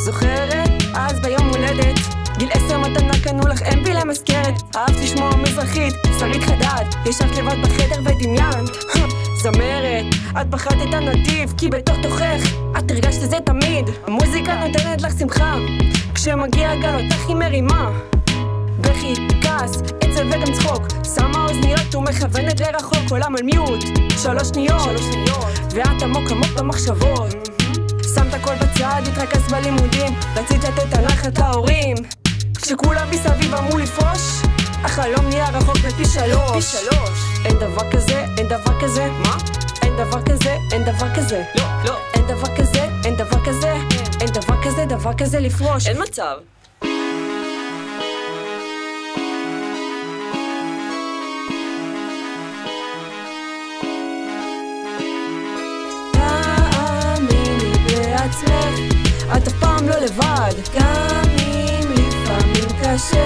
זוכרת? אז ביום הולדת גיל 10 מתנה קנו לך MP למזכרת. אהבת לשמוע מזרחית, שרית חדד, ישבת לבד בחדר ודמיינת זמרת. את בחרת את הנתיב כי בתוך תוכך את הרגשת את זה תמיד. המוזיקה נותנת לך שמחה, כשמגיע גל אותך היא מרימה. בכי, כעס, עצב וגם צחוק, שמה אוזניות ומכוונת לרחוק. עולם על מיוט, 3 שניות ואת עמוק עמוק במחשבות. שמת הכל בצד, התרכז בלימודים, רצית לתת הנחת להורים. כשכולם מסביב אמרו לפרוש, החלום נהיה רחוק בפי 3. אין דבר כזה, אין דבר כזה. מה? אין דבר כזה, אין דבר כזה. לא. אין דבר כזה, אין דבר כזה. אין דבר כזה, דבר כזה לפרוש. אין מצב. את אף פעם לא לבד, גם אם לפעמים קשה.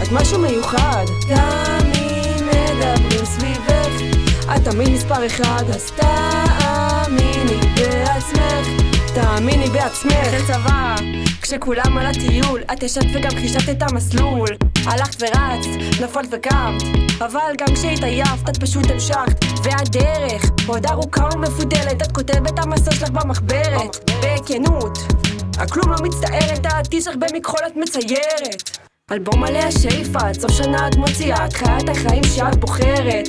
את משהו מיוחד, גם אם מדברים סביבך. את תמיד מספר 1, אז תאמיני בעצמך. תאמיני בעצמך. אחרי צבא, כשכולם על הטיול, את ישבת וגם חישבת את המסלול. הלכת ורצת, נפלת וקמת, אבל גם כשהתעייפת את פשוט המשכת. והדרך עוד ארוכה ומפותלת, את כותבת את המסע שלך במחברת בכנות, הכלום לא מצטערת, העתיד שלך במכחול את מציירת. אלבום מלא השאיפה, עד סוף שנה את מוציאה, את חיה את החיים שאת בוחרת.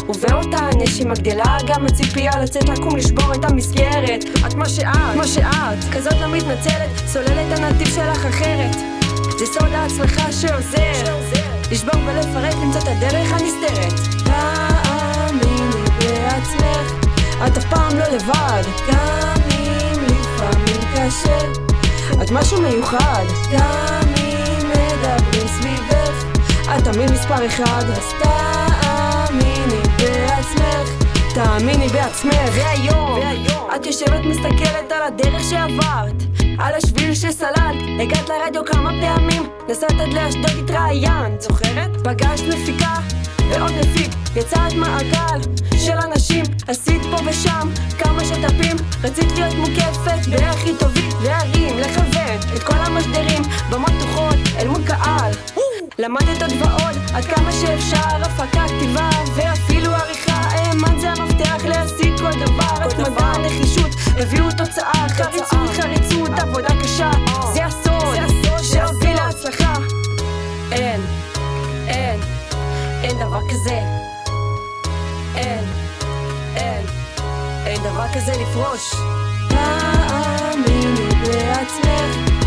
ובאותה נשימה גדלה גם הציפייה לצאת לקום לשבור את המסגרת. את מה שאת, כזאת לא מתנצלת, סוללת הנתיב שלך אחרת. זה סוד ההצלחה שעוזר לשבור ולפרק, למצוא את הדרך הנסתרת. תאמיני בעצמך, את אף פעם לא לבד, גם אם לפעמים קשה. את משהו מיוחד, גם אם מדברים סביבך. את תמיד מספר 1, אז תאמיני בעצמך. תאמיני בעצמך. והיום את יושבת מסתכלת על הדרך שעברת, על השביל שסללת, הגעת לרדיו כמה פעמים, נסעת עד לאשדוד התראיינת. זוכרת? פגשת מפיקה ועוד מפיק, יצרת מעגל של אנשים, עשית פה ושם כמה שת"פים. רצית להיות מוקפת בהכי טובים, להרים, לכוון את כל המשדרים במתוחות אל מול קהל. למדת עוד ועוד עד כמה שאפשר, הפקה, כתיבה ואפילו עריכה. האמן זה המפתח להשיג כל דבר. התמדה, נחישות הביאו תוצאה, חריצות, עבודה קשה, זה הסוד שהוביל להצלחה. אין דבר כזה. אין דבר כזה לפרוש. תאמיני בעצמך.